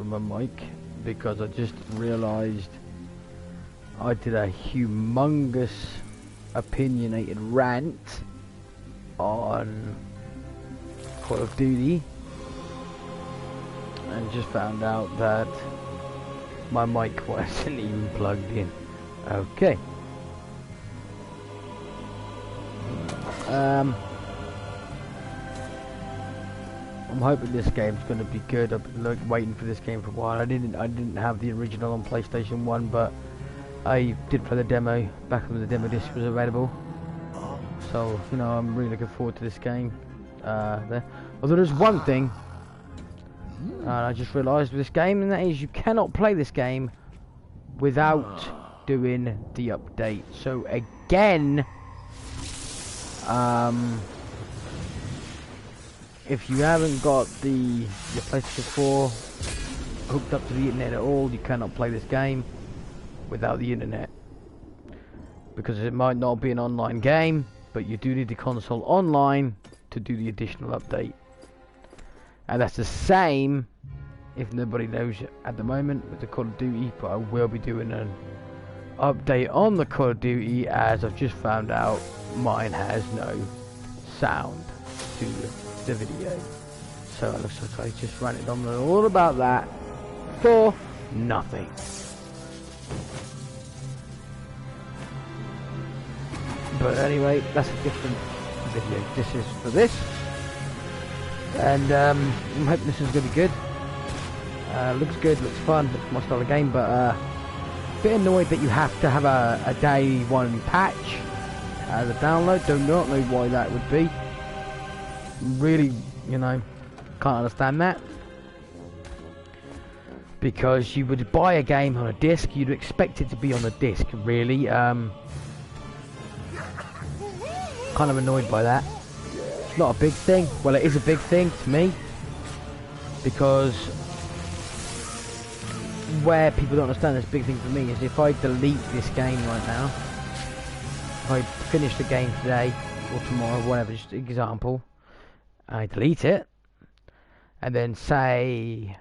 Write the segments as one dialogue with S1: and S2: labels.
S1: with my mic because I just realised I did a humongous opinionated rant on Call of Duty and just found out that my mic wasn't even plugged in. Okay. I'm hoping this game's going to be good. I've been waiting for this game for a while. I didn't have the original on PlayStation 1, but I did play the demo back when the demo disc was available. So, you know, I'm really looking forward to this game. Although there's one thing I just realised with this game, and that is you cannot play this game without doing the update. So again, if you haven't got your PlayStation 4 hooked up to the internet at all, you cannot play this game without the internet, because it might not be an online game, but you do need the console online to do the additional update. And that's the same, if nobody knows at the moment, with the Call of Duty, but I will be doing an update on the Call of Duty, as I've just found out mine has no sound to the video. So it looks like I just ran it on all about that for nothing. But anyway, that's a different video. This is for this. And I'm hoping this is going to be good. Looks good, looks fun, looks my style of game, but a bit annoyed that you have to have a day one patch as a download. Do not know why that would be. Really, you know, can't understand that. Because you would buy a game on a disc, you'd expect it to be on the disc, really. Kind of annoyed by that. It's not a big thing. Well, it is a big thing to me, because where people don't understand this big thing for me is if I delete this game right now, if I finish the game today or tomorrow, whatever, just an example, I delete it, and then say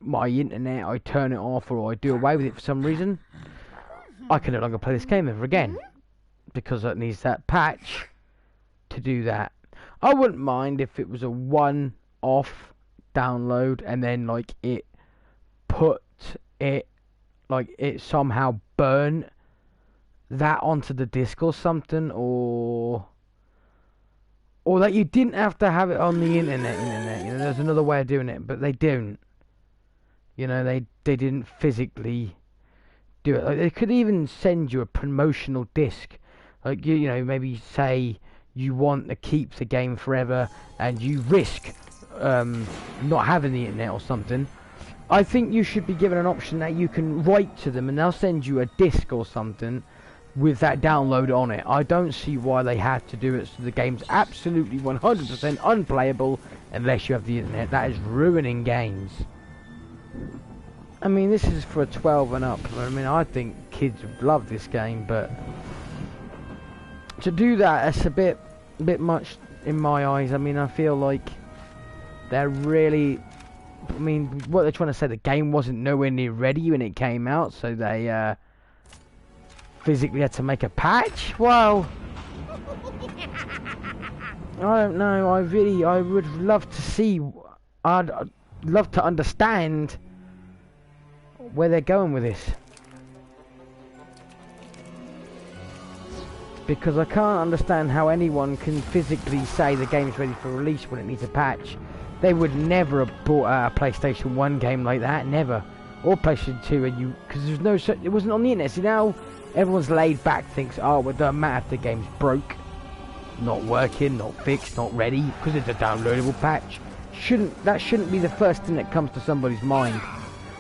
S1: my internet, I turn it off or I do away with it for some reason, I can no longer play this game ever again, because it needs that patch to do that. I wouldn't mind if it was a one-off download and then like it somehow burn that onto the disc or something, or that you didn't have to have it on the internet. You know, there's another way of doing it, but they don't. You know, they didn't physically do it. Like, they could even send you a promotional disc. Like, you know, maybe say you want to keep the game forever and you risk not having the internet or something. I think you should be given an option that you can write to them and they'll send you a disc or something with that download on it. I don't see why they had to do it so the game's absolutely 100% unplayable unless you have the internet. That is ruining games. I mean, this is for a 12 and up. I mean, I think kids would love this game, but to do that, it's a bit much in my eyes. I mean, I feel like they're really, I mean, what they're trying to say, the game wasn't nowhere near ready when it came out, so they physically had to make a patch. Well, I don't know. I would love to see, I'd love to understand where they're going with this, because I can't understand how anyone can physically say the game's ready for release when it needs a patch. They would never have bought a PlayStation 1 game like that, never, or PlayStation 2, and because there's no, it wasn't on the internet. So now everyone's laid back, thinks, oh, well, it doesn't matter if the game's broke, not working, not fixed, not ready, because it's a downloadable patch. That shouldn't be the first thing that comes to somebody's mind.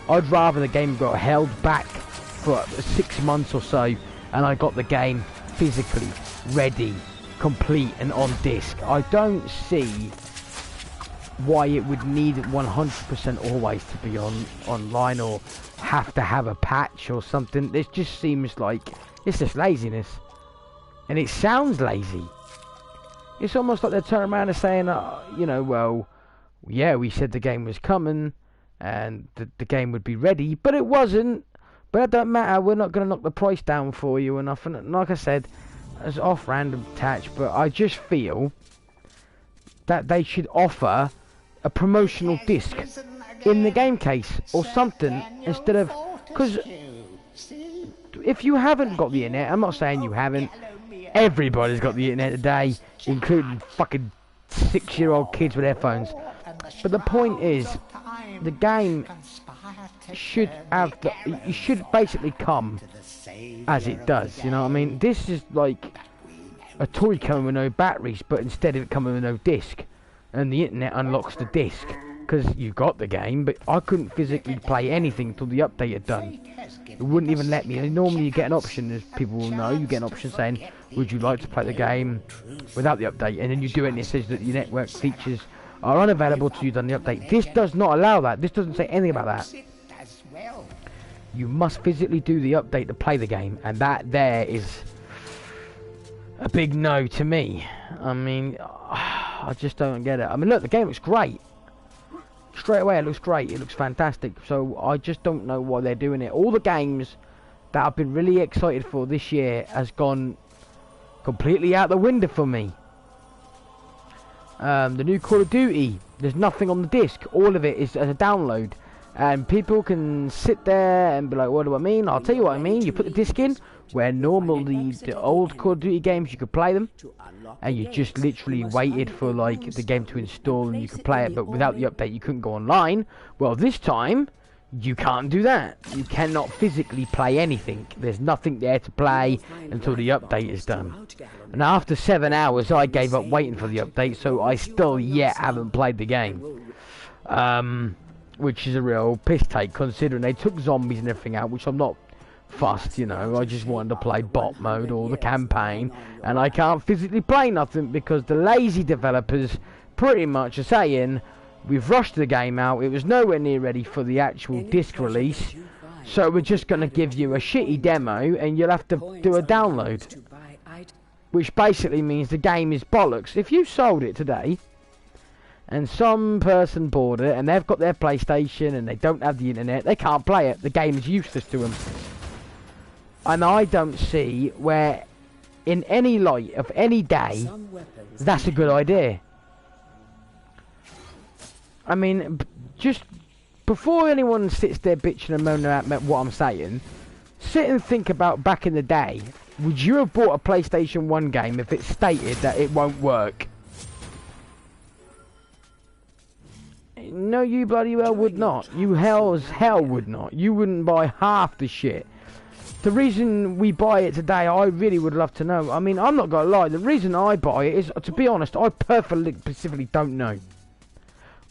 S1: I'd rather the game got held back for 6 months or so, and I got the game physically ready, complete, and on disc. I don't see why it would need 100% always to be online or have to have a patch or something. It just seems like it's just laziness, and it sounds lazy. It's almost like they're turning around and saying, you know, well, yeah, we said the game was coming, and the game would be ready, but it wasn't. But that don't matter, we're not going to knock the price down for you or nothing. And like I said, it's off random touch, but I just feel that they should offer a promotional disc in the game case or something, instead of, because if you haven't got the internet, I'm not saying you haven't, everybody's got the internet today, including fucking 6-year-old kids with their phones. But the point is, the game should have you should basically come as it does, you know what I mean? This is like a toy coming with no batteries, but instead of it coming with no disc, and the internet unlocks the disc, because you got the game, but I couldn't physically play anything until the update had done. It wouldn't even let me. And normally you get an option, as people will know, you get an option saying, would you like to play the game without the update, and then you do it and it says that your network features are unavailable to you on the update. This does not allow that. This doesn't say anything about that. You must physically do the update to play the game, and that there is a big no to me. I mean, I just don't get it. I mean, look, the game looks great. Straight away, it looks great. It looks fantastic. So I just don't know why they're doing it. All the games that I've been really excited for this year has gone completely out the window for me. The new Call of Duty, there's nothing on the disc. All of it is as a download. And people can sit there and be like, what do I mean? I'll tell you what I mean. You put the disc in, where normally the old Call of Duty games, you could play them, and you just literally waited for like the game to install and you could play it, but without the update you couldn't go online. Well, this time you can't do that. You cannot physically play anything. There's nothing there to play until the update is done. And after 7 hours I gave up waiting for the update, so I still yet haven't played the game. Which is a real piss take, considering they took zombies and everything out, which I'm not fussed, you know. I just wanted to play bot mode or the campaign, and I can't physically play nothing because the lazy developers pretty much are saying, we've rushed the game out, it was nowhere near ready for the actual disc release, so we're just going to give you a shitty demo and you'll have to do a download. Which basically means the game is bollocks. If you sold it today, and some person bought it, and they've got their PlayStation, and they don't have the internet, they can't play it. The game is useless to them. And I don't see where, in any light of any day, that's a good idea. I mean, just before anyone sits there bitching and moaning about what I'm saying, sit and think about back in the day. Would you have bought a PlayStation 1 game if it stated that it won't work? No, you bloody well would not. You hell as hell would not. You wouldn't buy half the shit. The reason we buy it today, I really would love to know. I mean, I'm not gonna lie. The reason I buy it is, to be honest, I perfectly specifically don't know.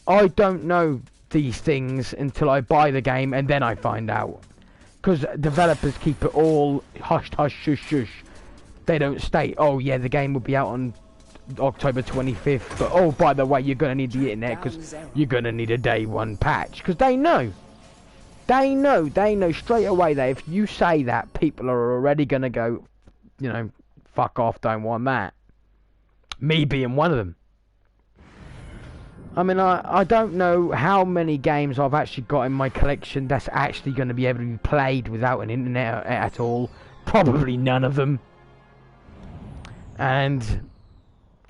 S1: I don't know these things until I buy the game and then I find out. Because developers keep it all hush hush shush shush. They don't state, oh yeah, the game will be out on October 25th, but oh, by the way, you're going to need the internet because you're going to need a day one patch. Because they know straight away that if you say that, people are already going to go, you know, fuck off, don't want that. Me being one of them. I mean, I don't know how many games I've actually got in my collection that's actually going to be able to be played without an internet at all. Probably none of them. And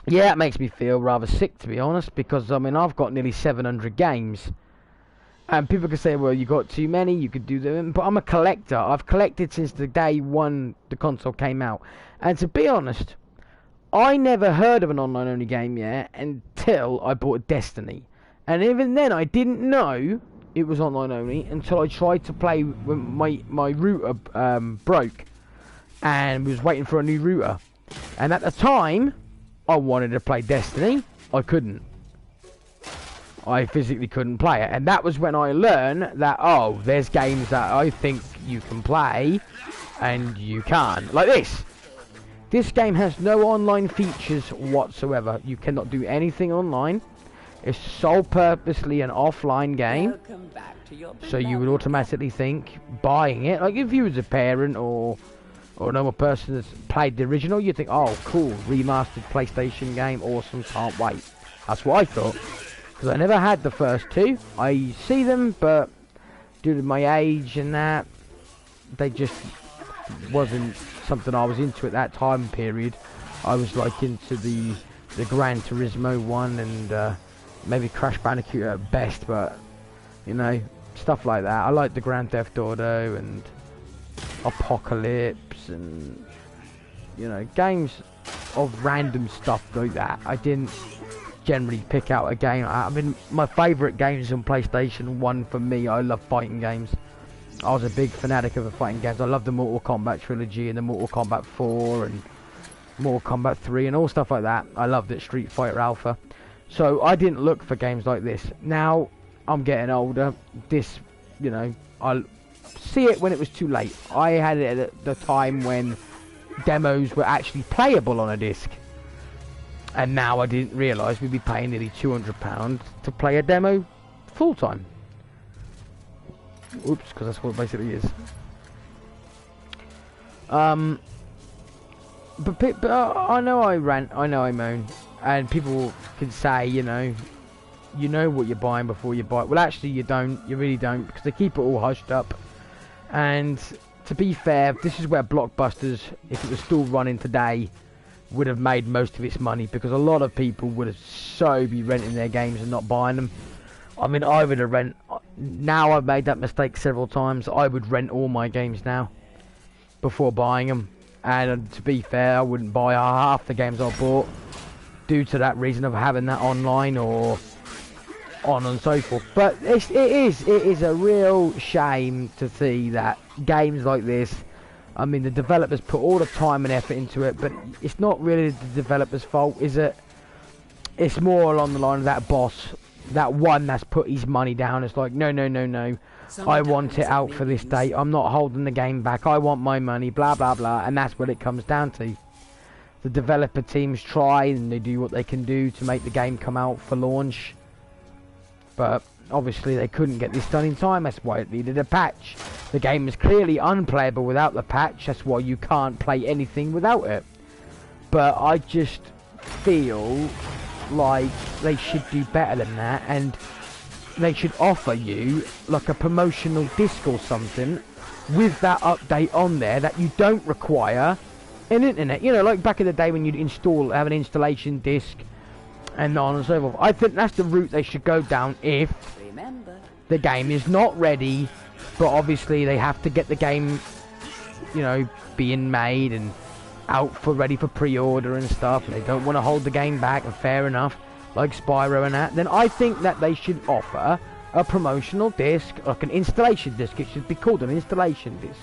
S1: yeah, it makes me feel rather sick, to be honest, because I mean, I've got nearly 700 games. And people can say, well, you got too many, you could do them, but I'm a collector. I've collected since the day one the console came out. And to be honest, I never heard of an online-only game yet until I bought Destiny. And even then, I didn't know it was online-only until I tried to play when my router broke. And was waiting for a new router. And at the time, I wanted to play Destiny. I couldn't. I physically couldn't play it. And that was when I learned that, oh, there's games that I think you can play and you can't. Like this. This game has no online features whatsoever. You cannot do anything online. It's sole purposely an offline game. So you would automatically think buying it, like if you was a parent or another person that's played the original, you'd think, oh cool, remastered PlayStation game, awesome, can't wait. That's what I thought. because I never had the first two. I see them, but due to my age and that, they just wasn't something I was into at that time period. I was like into the Gran Turismo one and maybe Crash Bandicoot at best, but you know, stuff like that. I like the Grand Theft Auto and Apocalypse and, you know, games of random stuff like that. I didn't generally pick out a game. I mean, my favourite games on PlayStation 1 for me, I love fighting games. I was a big fanatic of the fighting games. I love the Mortal Kombat trilogy and the Mortal Kombat 4 and Mortal Kombat 3 and all stuff like that. I loved it, Street Fighter Alpha. So I didn't look for games like this. Now I'm getting older. This, you know, I'll see it when it was too late. I had it at the time when demos were actually playable on a disc. And now I didn't realise we'd be paying nearly £200 to play a demo full time. Oops, because that's what it basically is. But I know I rant, I know I moan, and people can say, you know what you're buying before you buy it. Well, actually, you don't. You really don't, because they keep it all hushed up. And to be fair, this is where Blockbusters, if it was still running today, would have made most of its money, because a lot of people would have be renting their games and not buying them. I mean, I would have now I've made that mistake several times. I would rent all my games now before buying them. And to be fair, I wouldn't buy half the games I bought due to that reason of having that online or on and so forth. But it is a real shame to see that games like this, I mean, the developers put all the time and effort into it, but it's not really the developer's fault, is it? It's more along the line of that boss, that one that's put his money down. It's like, no, I want it out for this date. I'm not holding the game back. I want my money, blah, blah, blah. And that's what it comes down to. The developer teams try and they do what they can do to make the game come out for launch. But obviously they couldn't get this done in time. That's why it needed a patch. The game is clearly unplayable without the patch. That's why you can't play anything without it. But I just feel like they should do better than that, and they should offer you like a promotional disc or something with that update on there that you don't require an internet. You know, like back in the day when you'd have an installation disc and on and so forth. I think that's the route they should go down if the game is not ready, but obviously they have to get the game, you know, being made and out for ready for pre-order and stuff, and they don't want to hold the game back, and fair enough, like Spyro and that. Then I think that they should offer a promotional disc, like an installation disc. It should be called an installation disc,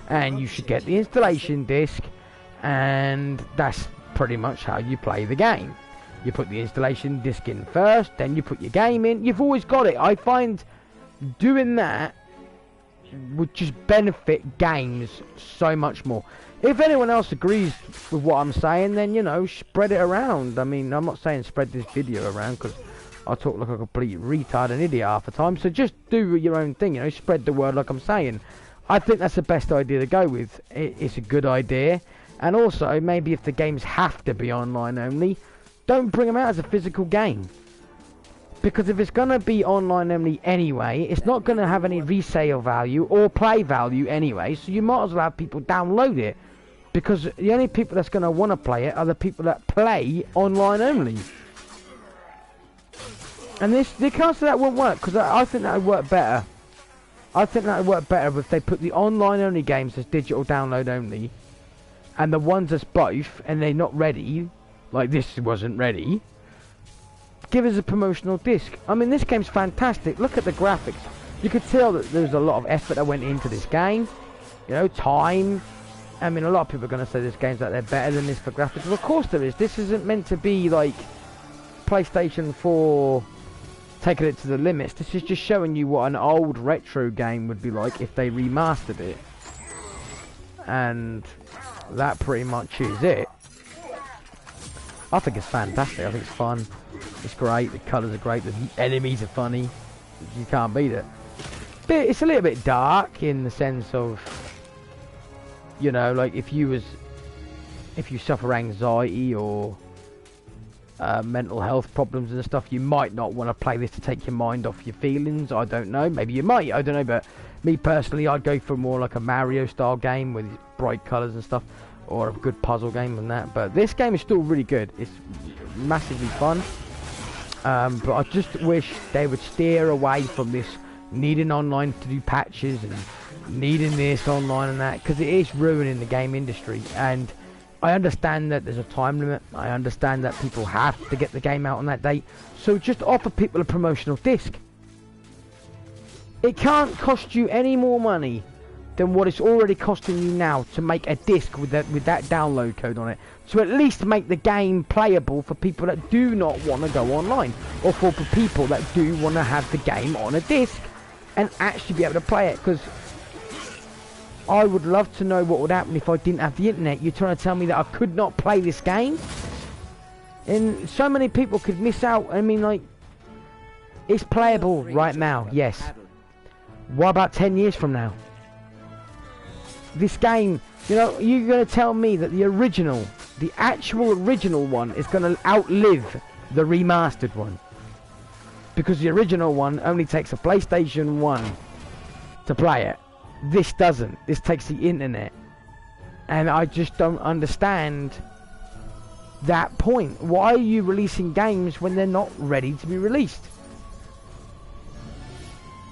S1: and you should get the installation disc, and that's pretty much how you play the game. You put the installation disc in first, then you put your game in. You've always got it. I find doing that would just benefit games so much more. If anyone else agrees with what I'm saying, then, you know, spread it around. I mean, I'm not saying spread this video around, because I talk like a complete retard and idiot half the time. So just do your own thing, you know, spread the word like I'm saying. I think that's the best idea to go with. It's a good idea. And also, maybe if the games have to be online only, don't bring them out as a physical game. Because if it's going to be online only anyway, it's not going to have any resale value or play value anyway, so you might as well have people download it. Because the only people that's going to want to play it are the people that play online only. And they can't say that won't work, because I think that would work better. I think that would work better if they put the online only games as digital download only, and the ones that's both, and they're not ready, like this wasn't ready, give us a promotional disc. I mean, this game's fantastic. Look at the graphics. You could tell that there's a lot of effort that went into this game. You know, time. I mean, a lot of people are going to say this game's out there better than this for graphics. Well, of course there is. This isn't meant to be like PlayStation 4 taking it to the limits. This is just showing you what an old retro game would be like if they remastered it. And that pretty much is it. I think it's fantastic. I think it's fun. It's great. The colours are great. The enemies are funny. You can't beat it. But it's a little bit dark in the sense of, you know, like if you suffer anxiety or mental health problems and stuff, you might not want to play this to take your mind off your feelings. I don't know, maybe you might, I don't know, but me personally, I'd go for more like a Mario style game with bright colours and stuff, or a good puzzle game and that. But this game is still really good. It's massively fun, but I just wish they would steer away from this needing online to do patches and needing this online and that, because it is ruining the game industry. And I understand that there's a time limit. I understand that people have to get the game out on that date. So just offer people a promotional disc. It can't cost you any more money than what it's already costing you now to make a disc with that download code on it. So at least make the game playable for people that do not want to go online, or for people that do want to have the game on a disc and actually be able to play it. Because I would love to know what would happen if I didn't have the internet. You're trying to tell me that I could not play this game? And so many people could miss out. I mean, like, it's playable right now, yes. What about 10 years from now? This game, you know, you're going to tell me that the original, the actual original one is going to outlive the remastered one? Because the original one only takes a PlayStation 1 to play it. This doesn't. This takes the internet. And I just don't understand that point. Why are you releasing games when they're not ready to be released?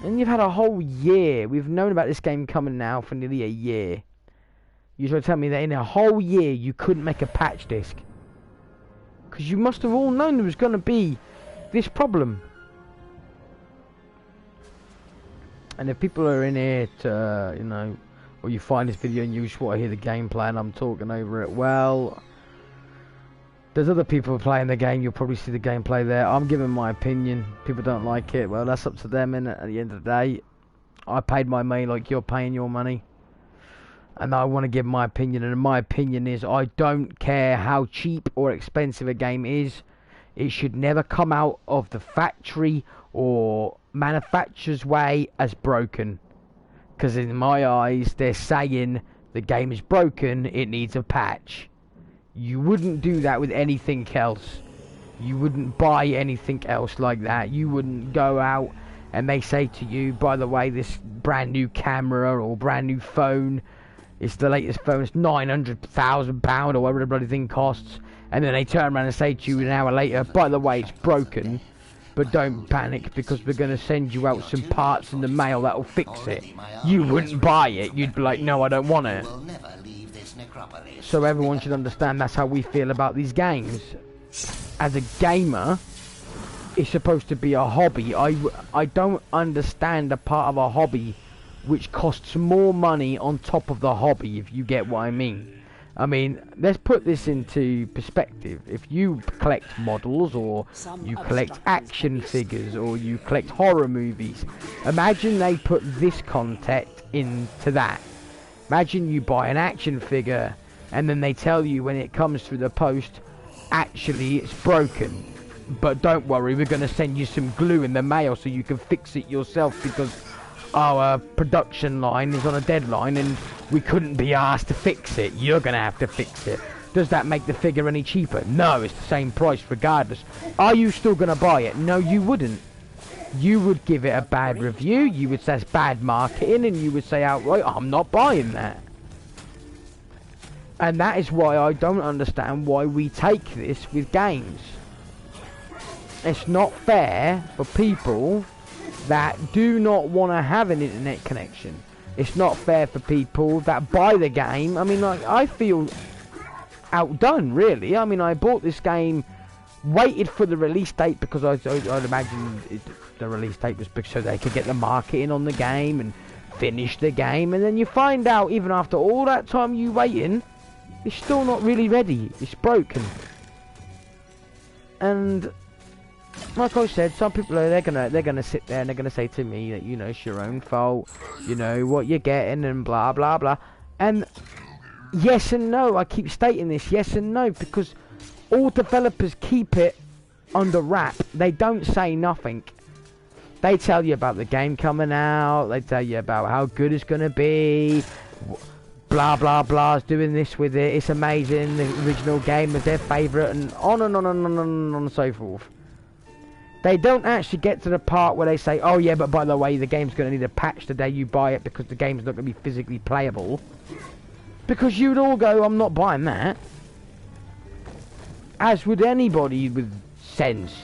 S1: And you've had a whole year. We've known about this game coming now for nearly a year. You're trying to tell me that in a whole year you couldn't make a patch disc? Because you must have all known there was going to be this problem. And if people are in here to, you know, or you find this video and you just want to hear the gameplay and I'm talking over it, well, there's other people playing the game. You'll probably see the gameplay there. I'm giving my opinion. People don't like it. Well, that's up to them. And at the end of the day, I paid my money like you're paying your money. And I want to give my opinion. And my opinion is, I don't care how cheap or expensive a game is. It should never come out of the factory or manufacturer's way as broken. Because in my eyes, they're saying the game is broken, it needs a patch. You wouldn't do that with anything else. You wouldn't buy anything else like that. You wouldn't go out and they say to you, by the way, this brand new camera or brand new phone, it's the latest phone, it's £900,000 or whatever the bloody thing costs. And then they turn around and say to you an hour later, by the way, it's broken, but don't panic because we're going to send you out some parts in the mail that'll fix it. You wouldn't buy it. You'd be like, no, I don't want it. So everyone should understand that's how we feel about these games. As a gamer, it's supposed to be a hobby. I don't understand a part of a hobby which costs more money on top of the hobby, if you get what I mean. I mean, let's put this into perspective. If you collect models, or you collect action figures, or you collect horror movies, imagine they put this content into that. Imagine you buy an action figure, and then they tell you when it comes through the post, actually it's broken. But don't worry, we're going to send you some glue in the mail so you can fix it yourself because our production line is on a deadline and we couldn't be asked to fix it. You're going to have to fix it. Does that make the figure any cheaper? No, it's the same price regardless. Are you still going to buy it? No, you wouldn't. You would give it a bad review. You would say it's bad marketing and you would say outright, I'm not buying that. And that is why I don't understand why we take this with games. It's not fair for people that do not want to have an internet connection. It's not fair for people that buy the game. I mean, like, I feel outdone, really. I mean, I bought this game, waited for the release date because I'd imagine the release date was so they could get the marketing on the game and finish the game. And then you find out, even after all that time you waiting, it's still not really ready. It's broken. And like I said, some people are they're gonna sit there and they're gonna say to me that, you know, it's your own fault, you know what you're getting and blah blah blah. And yes and no, I keep stating this, yes and no, because all developers keep it under wrap. They don't say nothing. They tell you about the game coming out, they tell you about how good it's gonna be, blah blah blah's doing this with it. It's amazing. The original game was their favourite, and on and on and on and on and so forth. They don't actually get to the part where they say, oh yeah, but by the way, the game's going to need a patch the day you buy it because the game's not going to be physically playable. Because you'd all go, I'm not buying that. As would anybody with sense.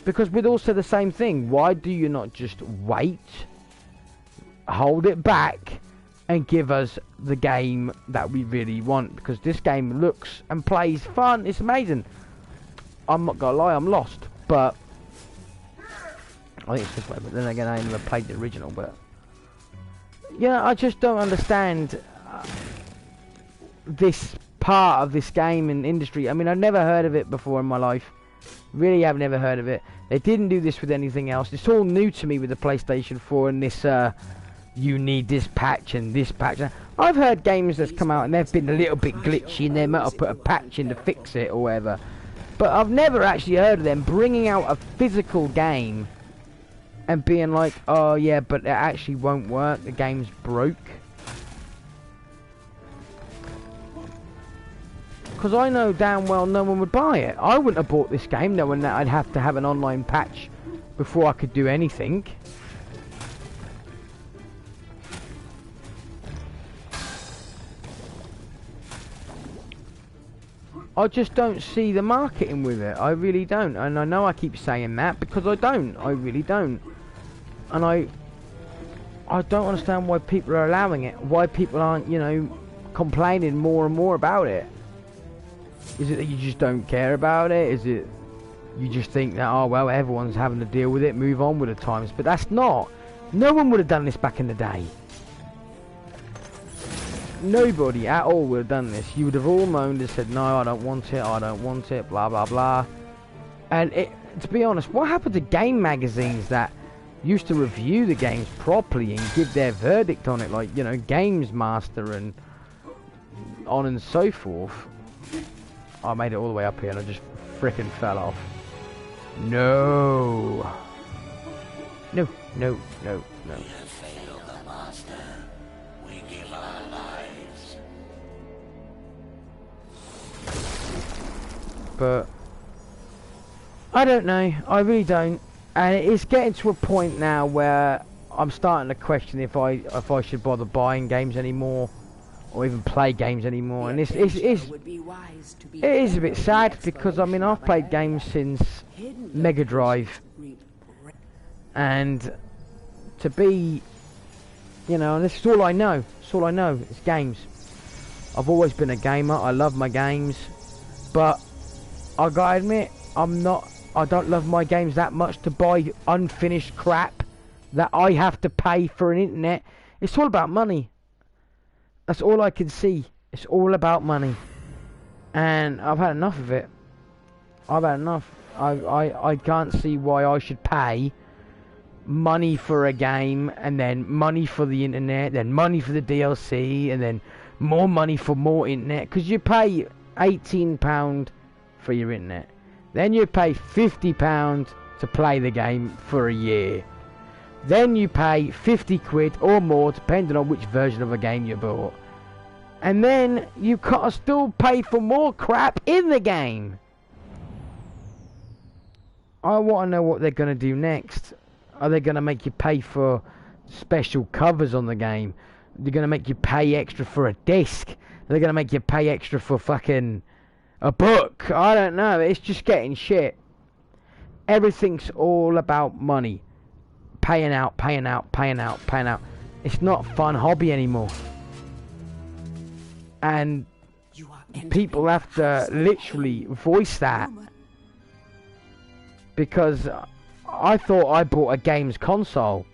S1: Because we'd all say the same thing. Why do you not just wait, hold it back, and give us the game that we really want? Because this game looks and plays fun. It's amazing. I'm not going to lie, I'm lost. But I think it's this way, but then again I never played the original. But yeah, I just don't understand this part of this game and industry. I mean, I've never heard of it before in my life. Really have never heard of it. They didn't do this with anything else. It's all new to me with the PlayStation 4 and this you need this patch and this patch. I've heard games that's come out and they've been a little bit glitchy and they might have put a patch in to fix it or whatever. But I've never actually heard of them bringing out a physical game and being like, oh yeah, but it actually won't work, the game's broke. Because I know damn well no one would buy it. I wouldn't have bought this game knowing that I'd have to have an online patch before I could do anything. I just don't see the marketing with it. I really don't. And I know I keep saying that because I don't. I really don't. And I don't understand why people are allowing it. Why people aren't, you know, complaining more and more about it. Is it that you just don't care about it? Is it you just think that, oh well, everyone's having to deal with it, move on with the times? But that's not. No one would have done this back in the day. Nobody at all would have done this. You would have all moaned and said, no, I don't want it, I don't want it, blah blah blah. And to be honest, what happened to game magazines that used to review the games properly and give their verdict on it, like, you know, Games Master and on and so forth? I made it all the way up here and I just frickin' fell off. No. No, no, no, no.
S2: We have failed the master. We give our lives.
S1: But I don't know. I really don't. And it's getting to a point now where I'm starting to question if I should bother buying games anymore, or even play games anymore. And it is a bit sad because I mean I've played games since Mega Drive, and to be, you know, and this is all I know. It's all I know. It's games. I've always been a gamer. I love my games, but I gotta admit I don't love my games that much to buy unfinished crap that I have to pay for an internet. It's all about money. That's all I can see. It's all about money. And I've had enough of it. I've had enough. I can't see why I should pay money for a game, and then money for the internet, then money for the DLC, and then more money for more internet. Because you pay £18 for your internet. Then you pay £50 to play the game for a year. Then you pay 50 quid or more depending on which version of a game you bought. And then you gotta still pay for more crap in the game. I want to know what they're gonna do next. Are they gonna make you pay for special covers on the game? They're gonna make you pay extra for a disc? They're gonna make you pay extra for fucking a book? I don't know. It's just getting shit. Everything's all about money. Paying out, paying out, paying out, paying out. It's not a fun hobby anymore. And people have to literally voice that. Because I thought I bought a games console.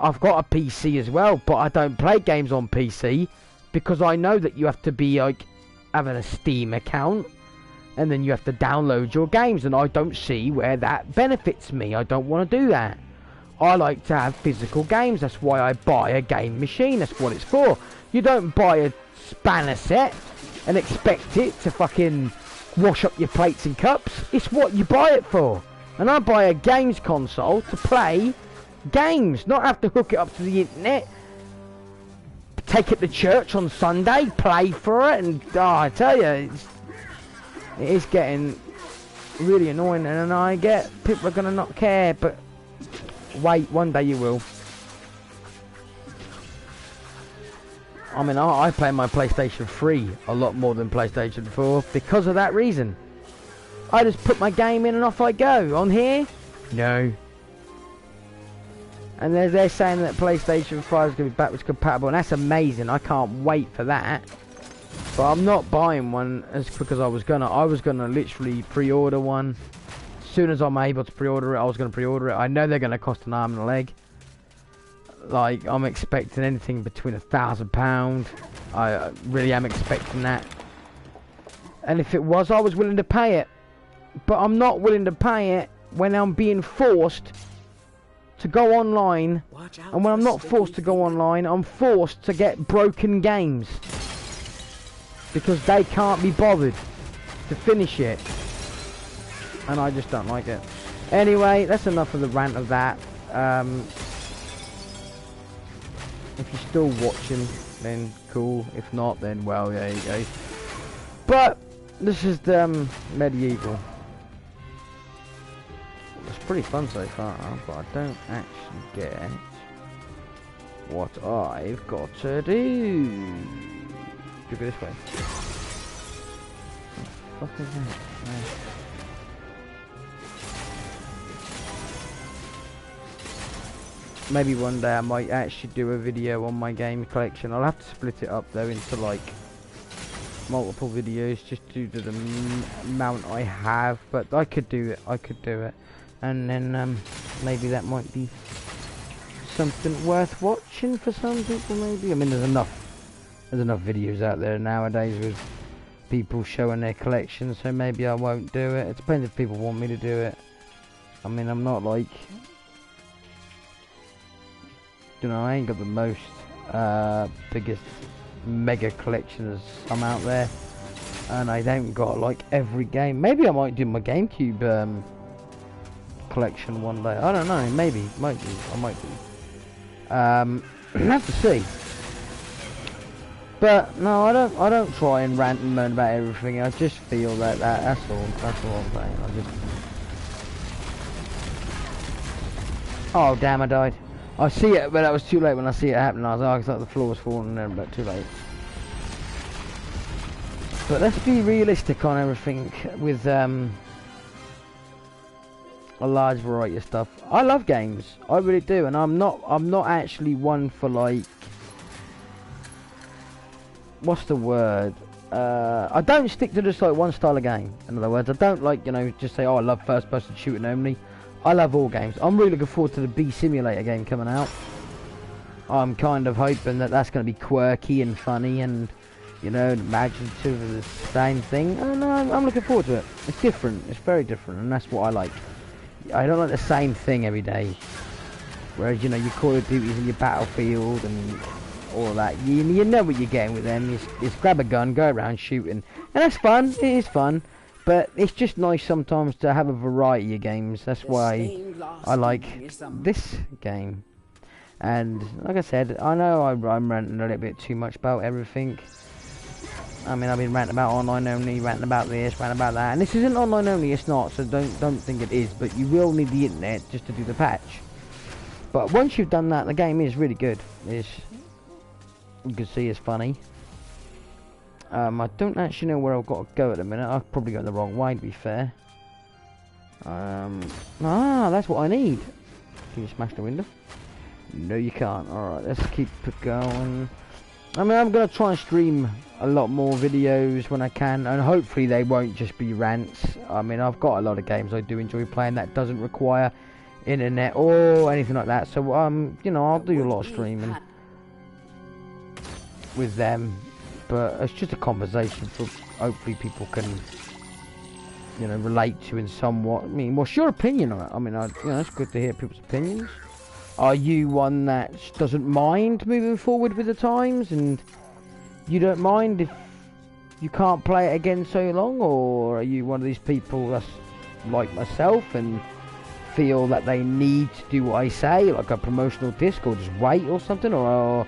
S1: I've got a PC as well, but I don't play games on PC. Because I know that you have to be like having a Steam account. And then you have to download your games. And I don't see where that benefits me. I don't want to do that. I like to have physical games. That's why I buy a game machine. That's what it's for. You don't buy a spanner set and expect it to fucking wash up your plates and cups. It's what you buy it for. And I buy a games console to play games, not have to hook it up to the internet, take it to church on Sunday, play for it, and I tell you, it is getting really annoying, and I get people are gonna not care, but wait, one day you will. I mean, I play my PlayStation 3 a lot more than PlayStation 4 because of that reason. I just put my game in and off I go. On here, no. And they're saying that PlayStation 5 is going to be backwards compatible, and that's amazing. I can't wait for that. But I'm not buying one as quick as I was gonna. I was gonna literally pre-order one. As soon as I'm able to pre-order it, I was gonna pre-order it. I know they're gonna cost an arm and a leg. Like, I'm expecting anything between £1,000. I really am expecting that. And if it was, I was willing to pay it. But I'm not willing to pay it when I'm being forced to go online. And when I'm not forced to go online, I'm forced to get broken games. Because they can't be bothered to finish it. And I just don't like it. Anyway, that's enough of the rant of that. If you're still watching, then cool. If not, then well, there you go. But this is the Medieval. It's pretty fun so far, but I don't actually get what I've got to do. Go this way. What the fuck is that? Maybe one day I might actually do a video on my game collection. I'll have to split it up though into like multiple videos just due to the amount I have, but I could do it, and then maybe that might be something worth watching for some people. Maybe, I mean, there's enough videos out there nowadays with people showing their collections, so maybe I won't do it. It depends if people want me to do it. I mean, I'm not like, you know, I ain't got the most biggest mega collection as some out there, and I don't got like every game. Maybe I might do my GameCube collection one day. I don't know. Maybe, might do. I might do. Have to see. But no, I don't try and rant and moan about everything. I just feel that that's all I'm saying. I just. Oh damn! I died. I see it, but that was too late when I see it happen. I was like, I thought the floor was falling there, but too late. But let's be realistic on everything with a large variety of stuff. I love games, I really do, and I'm not actually one for like, what's the word? I don't stick to just like one style of game. In other words, I don't like, you know, just say, oh, I love first-person shooting only. I love all games. I'm really looking forward to the Bee Simulator game coming out. I'm kind of hoping that that's going to be quirky and funny and, you know, imaginative of the same thing. And I'm looking forward to it. It's different. It's very different, and that's what I like. I don't like the same thing every day. Whereas, you know, your Call of Duties and your Battlefield and all that, you know what you're getting with them. You grab a gun, go around shooting, and that's fun. It is fun. But it's just nice sometimes to have a variety of games. That's why I like this game. And like I said, I know I'm ranting a little bit too much about everything. I mean, I've been ranting about online only, ranting about this, ranting about that. And this isn't online only, it's not, so don't think it is. But you will need the internet just to do the patch. But once you've done that, the game is really good. You can see it's funny. I don't actually know where I've got to go at the minute. I've probably gone the wrong way, to be fair. That's what I need. Can you smash the window? No, you can't. Alright, let's keep it going. I mean, I'm going to try and stream a lot more videos when I can, and hopefully they won't just be rants. I mean, I've got a lot of games I do enjoy playing that doesn't require internet or anything like that. So, you know, I'll do a lot of streaming with them. But it's just a conversation for hopefully people can, you know, relate to in somewhat. I mean, what's your opinion on it? I mean, you know, it's good to hear people's opinions. Are you one that doesn't mind moving forward with the times, and you don't mind if you can't play it again so long, or are you one of these people that's like myself and feel that they need to do what I say, like a promotional disc, or just wait or something, or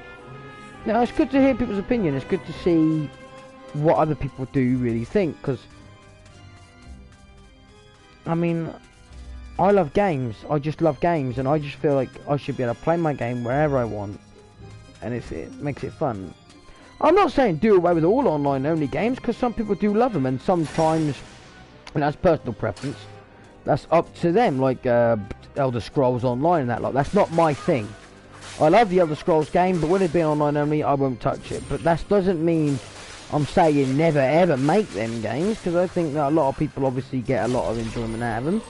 S1: Now, it's good to hear people's opinion. It's good to see what other people do really think, because I mean, I love games. I just love games, and I just feel like I should be able to play my game wherever I want, and it makes it fun. I'm not saying do away with all online only games, because some people do love them, and sometimes, and that's personal preference, that's up to them, like Elder Scrolls Online and that lot. That's not my thing. I love the Elder Scrolls game, but when it's been online only, I won't touch it. But that doesn't mean I'm saying never ever make them games, because I think that a lot of people obviously get a lot of enjoyment out of them.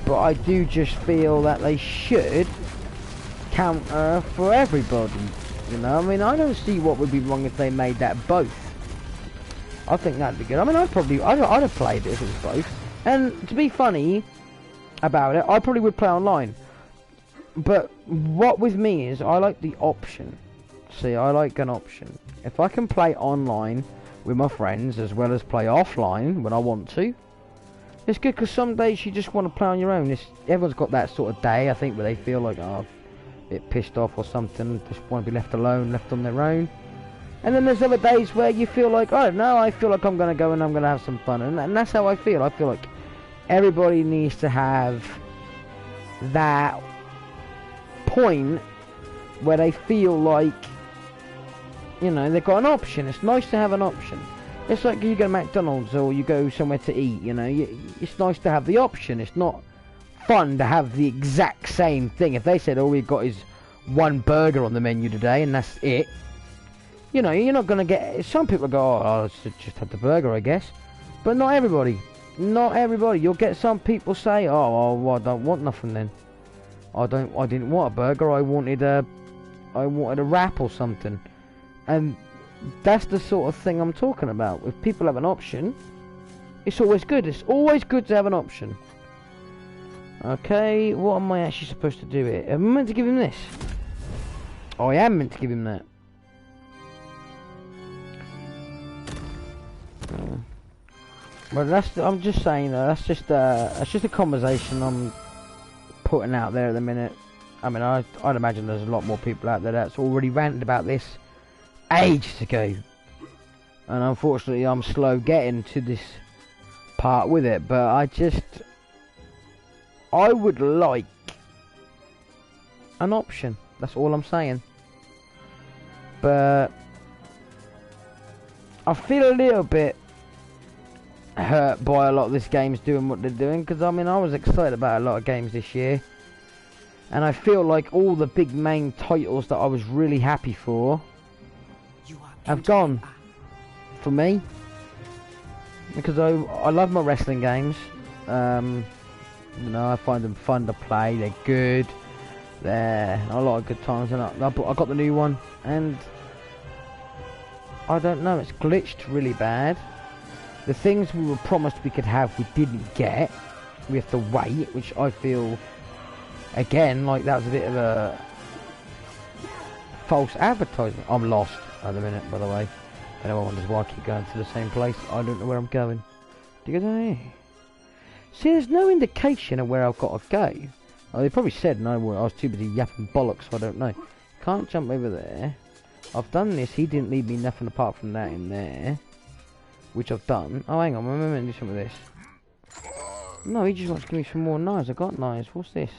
S1: But I do just feel that they should counter for everybody. You know, I mean, I don't see what would be wrong if they made that both. I think that'd be good. I mean, I'd have played it if it was both. And to be funny about it, I probably would play online. But what with me is, I like the option. See, I like an option. If I can play online with my friends as well as play offline when I want to, it's good, because some days you just want to play on your own. Everyone's got that sort of day, I think, where they feel like, oh, a bit pissed off or something, just want to be left alone, left on their own. And then there's other days where you feel like, I don't know, I feel like I'm going to go and I'm going to have some fun. And that's how I feel. I feel like everybody needs to have that point where they feel like, you know, they've got an option. It's nice to have an option. It's like you go to McDonald's or you go somewhere to eat, you know, it's nice to have the option. It's not fun to have the exact same thing. If they said all we've got is one burger on the menu today and that's it, you know, you're not going to get... Some people go, oh, I'll just have the burger, I guess. But not everybody. Not everybody. You'll get some people say, oh, well, I don't want nothing then. I didn't want a burger, I wanted a wrap or something. And that's the sort of thing I'm talking about. If people have an option, it's always good. It's always good to have an option. Okay, what am I actually supposed to do here? Am I meant to give him this? Oh, I am meant to give him that. But I'm just saying though, that's just a conversation I'm putting out there at the minute. I mean, I'd imagine there's a lot more people out there that's already ranted about this ages ago. And unfortunately I'm slow getting to this part with it, but I would like an option. That's all I'm saying. But I feel a little bit hurt by a lot of this games doing what they're doing, because I mean, I was excited about a lot of games this year, and I feel like all the big main titles that I was really happy for have gone for me, because I love my wrestling games. You know, I find them fun to play. They're good. They're a lot of good times, and I got the new one, and I don't know, it's glitched really bad. The things we were promised we could have, we didn't get. We have to wait, which I feel, again, like that was a bit of a false advertisement. I'm lost at the minute, by the way. If anyone wonders why I keep going to the same place, I don't know where I'm going. Do you go down here? See, there's no indication of where I've got to go. Oh, they probably said no, I was too busy yapping bollocks, so I don't know. Can't jump over there. I've done this, he didn't leave me nothing apart from that in there. Which I've done. Oh, hang on, I'm meant to do some of this. No, he just wants to give me some more knives. I got knives. What's this?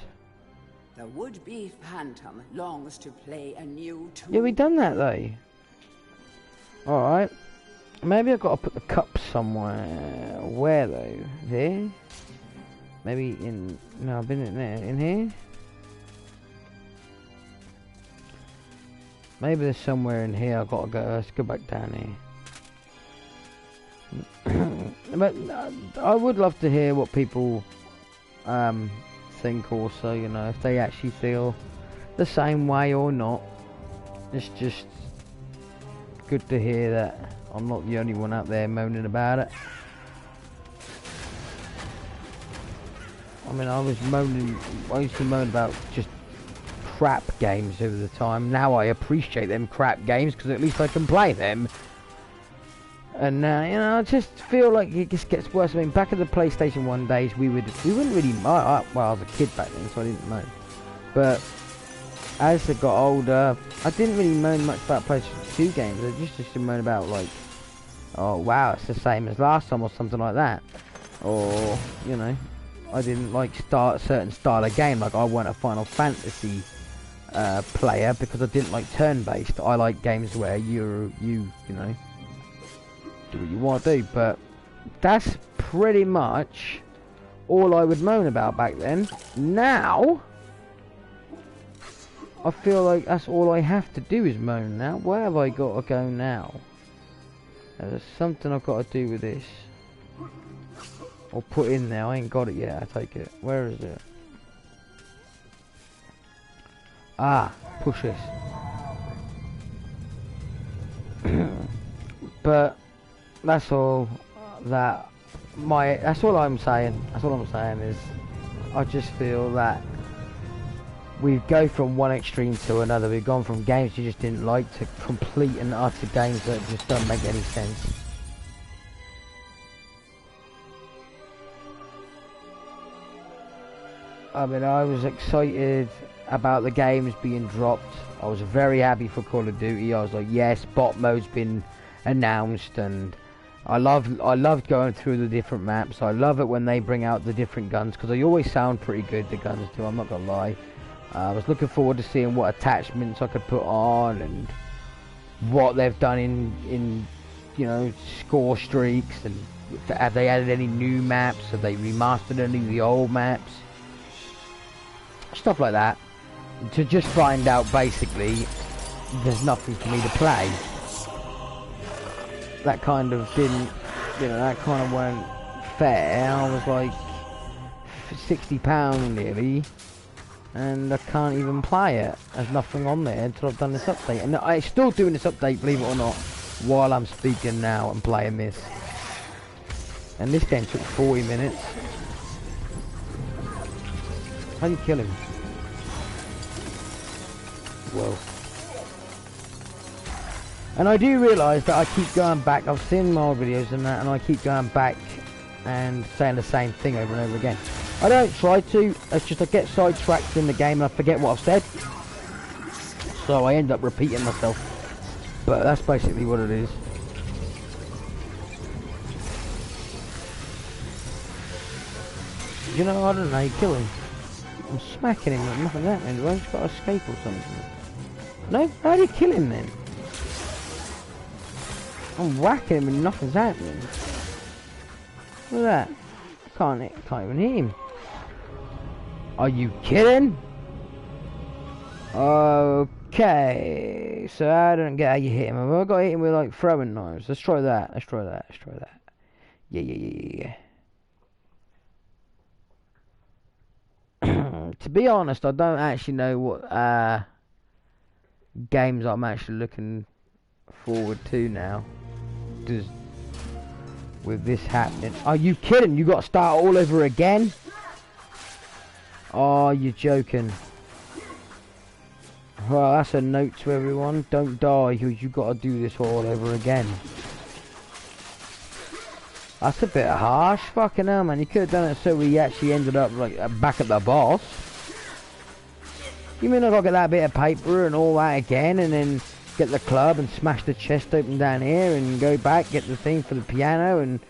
S3: The would-be phantom longs to play a new tune.
S1: Yeah, we done that though. Alright. Maybe I've got to put the cup somewhere. Where though? There? Maybe in... No, I've been in there. In here? Maybe there's somewhere in here I've got to go. Let's go back down here. But I would love to hear what people think also, you know, if they actually feel the same way or not. It's just good to hear that I'm not the only one out there moaning about it. I mean, I used to moan about just crap games over the time. Now I appreciate them crap games because at least I can play them. And you know, I just feel like it just gets worse. I mean, back in the PlayStation 1 days, we wouldn't really. Well, I was a kid back then, so I didn't know. But as I got older, I didn't really moan much about PlayStation 2 games. I just to moan about like, oh wow, it's the same as last time or something like that. Or, you know, I didn't like certain style of game. Like I wasn't a Final Fantasy player because I didn't like turn-based. I like games where you know, do what you want to do. But that's pretty much all I would moan about back then. Now I feel like that's all I have to do is moan now. Where have I got to go now? There's something I've got to do with this. Or put in there. I ain't got it yet, I take it. Where is it? Ah, push this. But that's all that's all I'm saying. That's all I'm saying is I just feel that we go from one extreme to another. We've gone from games you just didn't like to complete and utter games that just don't make any sense. I mean, I was excited about the games being dropped. I was very happy for Call of Duty. I was like, yes, bot mode's been announced, and I loved going through the different maps. I love it when they bring out the different guns because they always sound pretty good. The guns do. I'm not gonna lie. I was looking forward to seeing what attachments I could put on and what they've done in you know, score streaks, and have they added any new maps? Have they remastered any of the old maps? Stuff like that. To just find out basically there's nothing for me to play. That kind of didn't, you know, that kind of weren't fair. I was like £60 nearly, and I can't even play it. There's nothing on there until I've done this update, and I'm still doing this update, believe it or not, while I'm speaking now and playing this. And this game took 40 minutes. How do you kill him? Whoa. And I do realise that I keep going back. I've seen more videos than that, and I keep going back and saying the same thing over and over again. I don't try to. It's just I get sidetracked in the game and I forget what I've said. So I end up repeating myself. But that's basically what it is. You know, I don't know. You kill him. I'm smacking him, but nothing's happening. Do I just got to escape or something? No? How do you kill him then? I'm whacking him and nothing's happening. Look at that. I can't even hit him. Are you kidding? Okay. So I don't get how you hit him. I've got to hit him with like throwing knives. Let's try that. Let's try that. Let's try that. Yeah. To be honest, I don't actually know what games I'm actually looking forward to now. Just with this happening. Are you kidding? You got to start all over again? Oh, you're joking. Well, that's a note to everyone. Don't die, because you got to do this all over again. That's a bit harsh. Fucking hell, man. You could have done it so we actually ended up like back at the boss. You mean I got to get that bit of paper and all that again, and then get the club and smash the chest open down here and go back, get the thing for the piano and...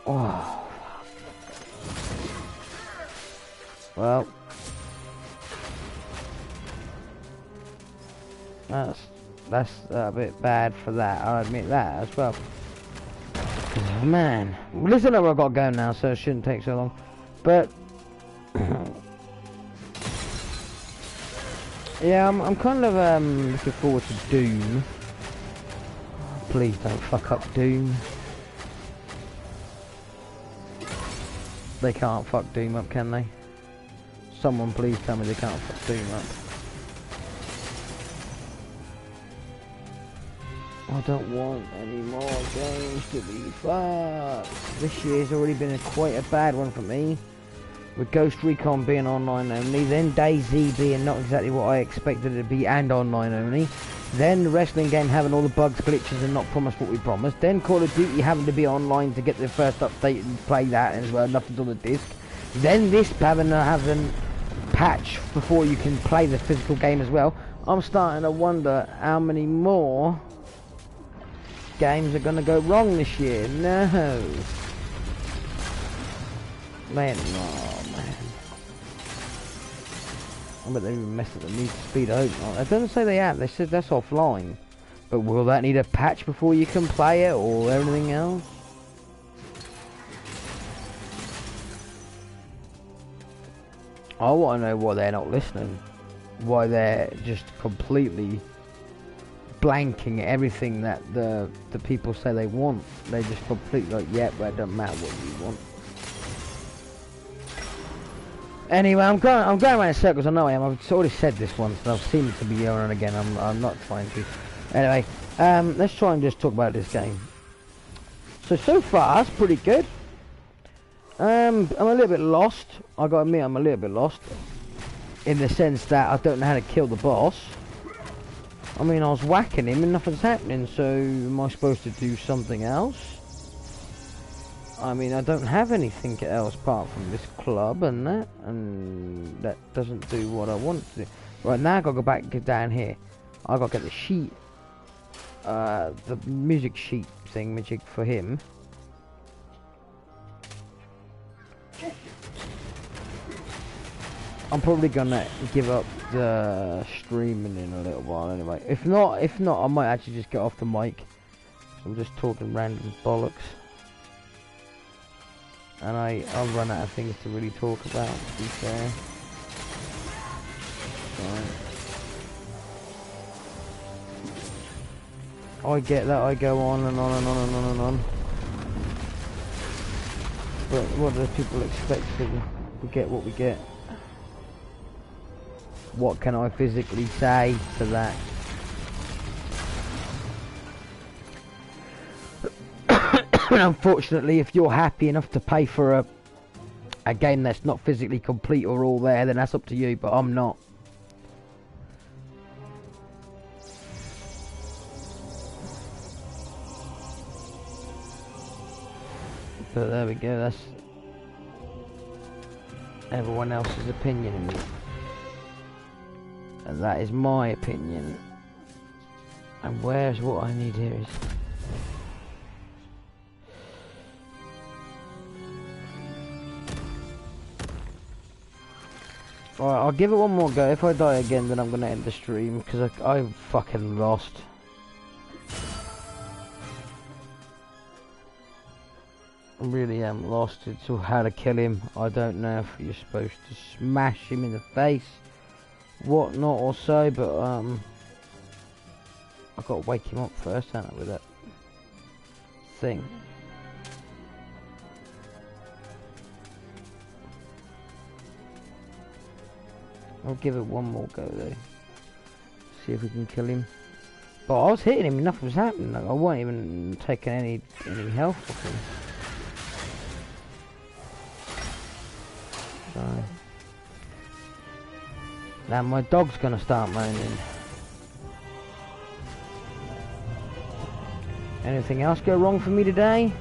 S1: Oh. Well. That's a bit bad for that, I'll admit that as well. Man. Well, listen, I've got to go now, so it shouldn't take so long. But... yeah, I'm kind of looking forward to Doom. Please don't fuck up Doom. They can't fuck Doom up, can they? Someone please tell me they can't fuck Doom up. I don't want any more games to be fucked. This year's already been quite a bad one for me. With Ghost Recon being online only, then DayZ being not exactly what I expected it to be and online only, then the wrestling game having all the bugs, glitches and not promised what we promised, then Call of Duty having to be online to get the first update and play that as well, nothing's on the disc, then this having patch before you can play the physical game as well, I'm starting to wonder how many more games are going to go wrong this year. No. Man, oh man. I bet they even messed up the need to speed. I hope not. It doesn't say they have. They said that's offline. But will that need a patch before you can play it or everything else? I want to know why they're not listening. Why they're just completely blanking everything that the people say they want. They just completely like, yeah, but it doesn't matter what you want. Anyway, I'm going around in circles. I know I am. I've already said this once, and I've seen it to be over and again. I'm not trying to. Anyway, let's try and just talk about this game. So far, it's pretty good. I'm a little bit lost. I gotta admit, I'm a little bit lost. In the sense that I don't know how to kill the boss. I mean, I was whacking him and nothing's happening, so am I supposed to do something else? I mean, I don't have anything else apart from this club and that doesn't do what I want to do. Right, now I gotta go back, get down here. I gotta get the sheet, the music sheet thing, magic for him. I'm probably gonna give up the streaming in a little while anyway. If not, I might actually just get off the mic. I'm just talking random bollocks. And I'll run out of things to really talk about, to be fair. So, I get that, I go on and on and on and on and on. But what do people expect? We get what we get. What can I physically say to that? Unfortunately, if you're happy enough to pay for a game that's not physically complete or all there, then that's up to you, but I'm not. But there we go, that's everyone else's opinion. And that is my opinion. And where's what I need here is... Alright, I'll give it one more go. If I die again, then I'm gonna end the stream, because I'm fucking lost. I really am lost into how to kill him. I don't know if you're supposed to smash him in the face, whatnot or so, but I've got to wake him up first, haven't I, with that thing. I'll give it one more go though. See if we can kill him. But I was hitting him and nothing was happening. Like, I wasn't even taking any health off him. So now my dog's gonna start moaning. Anything else go wrong for me today?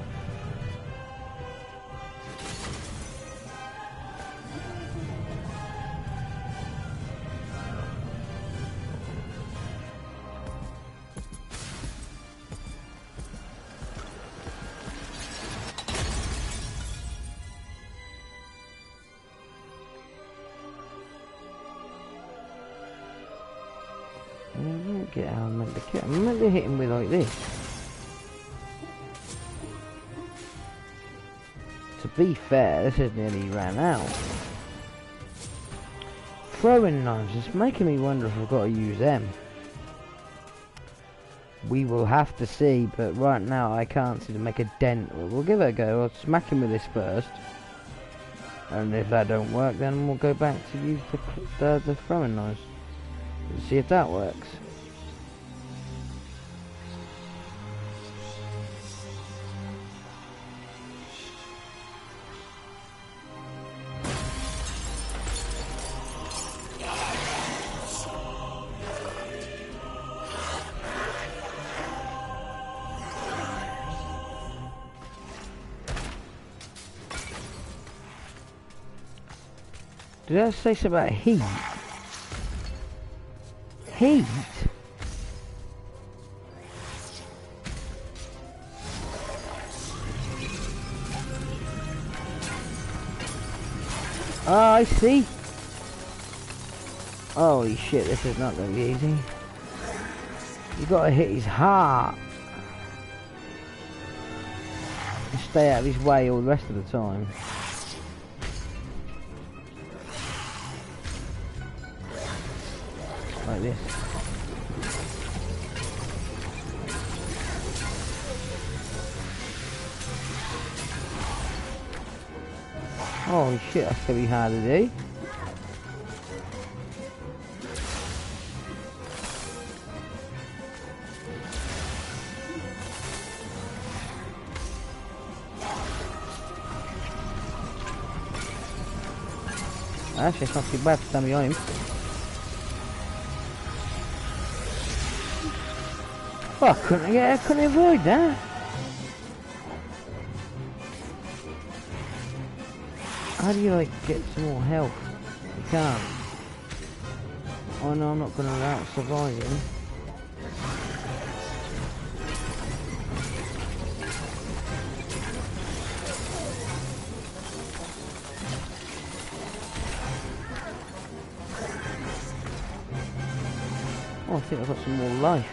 S1: Get how I'm meant to kill him. I'm meant to hit him with like this. To be fair, this has nearly ran out. Throwing knives, it's making me wonder if I've got to use them. We will have to see, but right now I can't see to make a dent. We'll give it a go. I'll smack him with this first. And if that don't work, then we'll go back to use the throwing knives. Let's see if that works. Did I say something about heat? Heat? Oh, I see. Holy shit, this is not going to be easy. You got to hit his heart. And stay out of his way all the rest of the time. Like this. Holy shit, that's going to be hard to do. Actually, it's not too bad to stand behind him. Oh, I couldn't avoid that. How do you like get some more health? You can't. Oh no, I'm not gonna allow it to survive him. Oh, I think I've got some more life.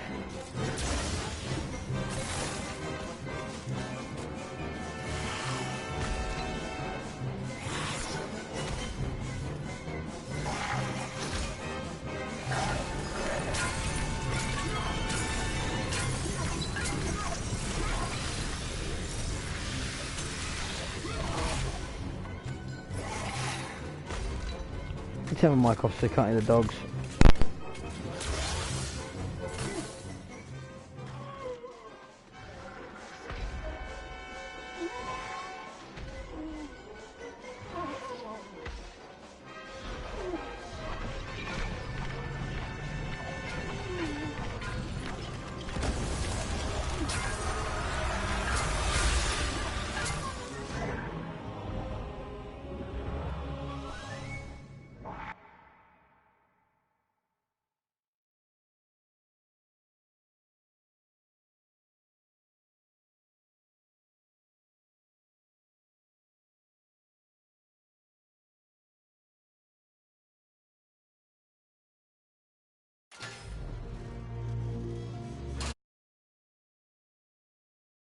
S1: Turn my mic off so I can't hear the dogs.